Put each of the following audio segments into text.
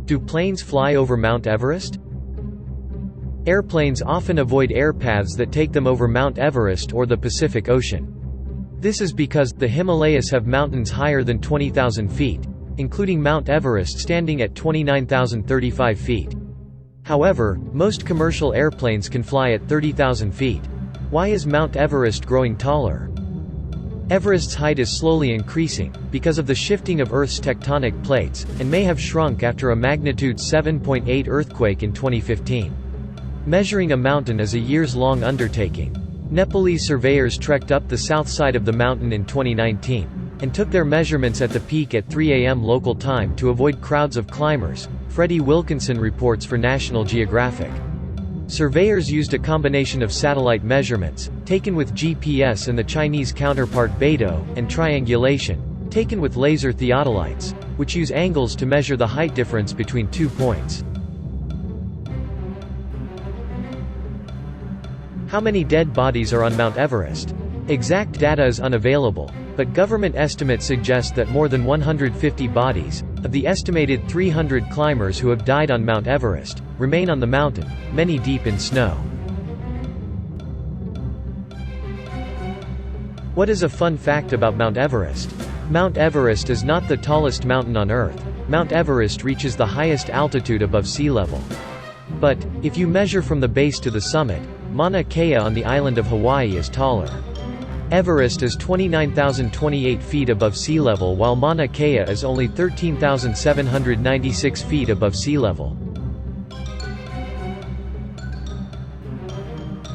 Do planes fly over Mount Everest? Airplanes often avoid air paths that take them over Mount Everest or the Pacific Ocean. This is because the Himalayas have mountains higher than 20,000 feet, including Mount Everest standing at 29,035 feet. However, most commercial airplanes can fly at 30,000 feet. Why is Mount Everest growing taller? Everest's height is slowly increasing, because of the shifting of Earth's tectonic plates, and may have shrunk after a magnitude 7.8 earthquake in 2015. Measuring a mountain is a years-long undertaking. Nepalese surveyors trekked up the south side of the mountain in 2019, and took their measurements at the peak at 3 a.m. local time to avoid crowds of climbers, Freddie Wilkinson reports for National Geographic. Surveyors used a combination of satellite measurements, taken with GPS and the Chinese counterpart Beidou, and triangulation, taken with laser theodolites, which use angles to measure the height difference between 2 points. How many dead bodies are on Mount Everest? Exact data is unavailable, but government estimates suggest that more than 150 bodies, of the estimated 300 climbers who have died on Mount Everest, remain on the mountain, many deep in snow. What is a fun fact about Mount Everest? Mount Everest is not the tallest mountain on Earth. Mount Everest reaches the highest altitude above sea level. But, if you measure from the base to the summit, Mauna Kea on the island of Hawaii is taller. Everest is 29,028 feet above sea level while Mauna Kea is only 13,796 feet above sea level.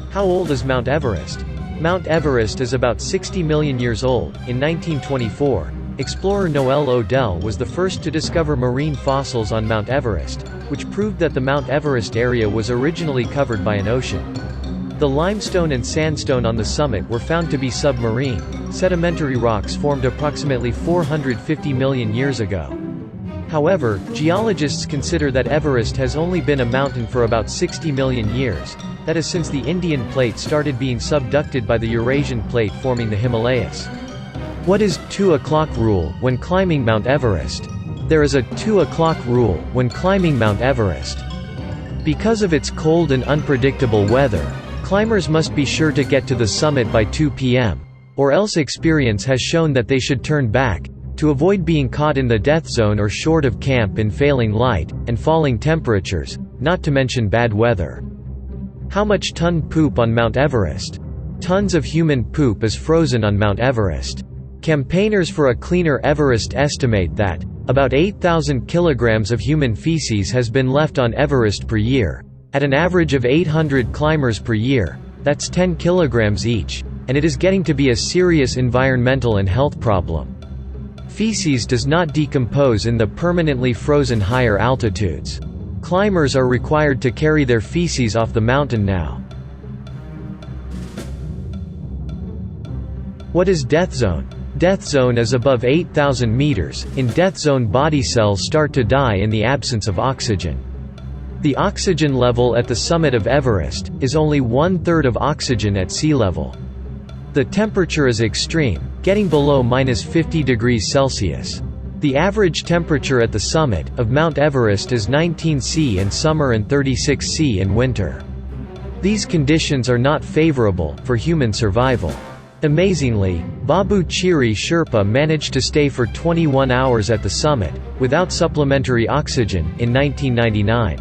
How old is Mount Everest? Mount Everest is about 60 million years old. In 1924, explorer Noel Odell was the first to discover marine fossils on Mount Everest, which proved that the Mount Everest area was originally covered by an ocean. The limestone and sandstone on the summit were found to be submarine. Sedimentary rocks formed approximately 450 million years ago. However, geologists consider that Everest has only been a mountain for about 60 million years, that is since the Indian plate started being subducted by the Eurasian plate forming the Himalayas. What is 2 o'clock rule when climbing Mount Everest? There is a 2 o'clock rule when climbing Mount Everest. Because of its cold and unpredictable weather, climbers must be sure to get to the summit by 2 p.m., or else experience has shown that they should turn back, to avoid being caught in the death zone or short of camp in failing light, and falling temperatures, not to mention bad weather. How much ton poop on Mount Everest? Tons of human poop is frozen on Mount Everest. Campaigners for a cleaner Everest estimate that, about 8,000 kilograms of human feces has been left on Everest per year. At an average of 800 climbers per year, that's 10 kilograms each, and it is getting to be a serious environmental and health problem. Feces does not decompose in the permanently frozen higher altitudes. Climbers are required to carry their feces off the mountain now. What is death zone? Death zone is above 8,000 meters. In death zone, body cells start to die in the absence of oxygen. The oxygen level at the summit of Everest is only 1/3 of oxygen at sea level. The temperature is extreme, getting below -50 degrees Celsius. The average temperature at the summit of Mount Everest is 19 C in summer and 36 C in winter. These conditions are not favorable for human survival. Amazingly, Babu Chiri Sherpa managed to stay for 21 hours at the summit, without supplementary oxygen, in 1999.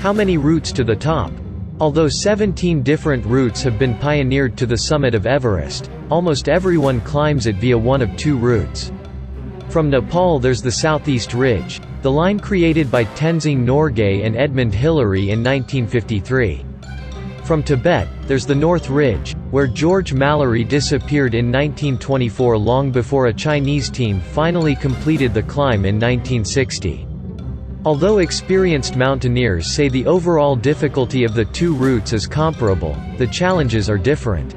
How many routes to the top? Although 17 different routes have been pioneered to the summit of Everest, almost everyone climbs it via one of 2 routes. From Nepal there's the Southeast Ridge, the line created by Tenzing Norgay and Edmund Hillary in 1953. From Tibet, there's the North Ridge, where George Mallory disappeared in 1924 long before a Chinese team finally completed the climb in 1960. Although experienced mountaineers say the overall difficulty of the 2 routes is comparable, the challenges are different.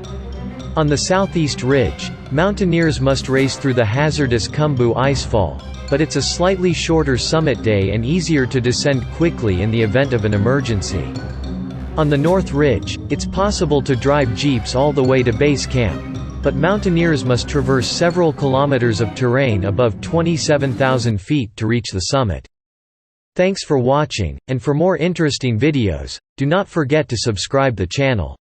On the Southeast Ridge, mountaineers must race through the hazardous Khumbu icefall, but it's a slightly shorter summit day and easier to descend quickly in the event of an emergency. On the North Ridge, it's possible to drive jeeps all the way to base camp. But mountaineers must traverse several kilometers of terrain above 27,000 feet to reach the summit. Thanks for watching, and for more interesting videos, do not forget to subscribe the channel.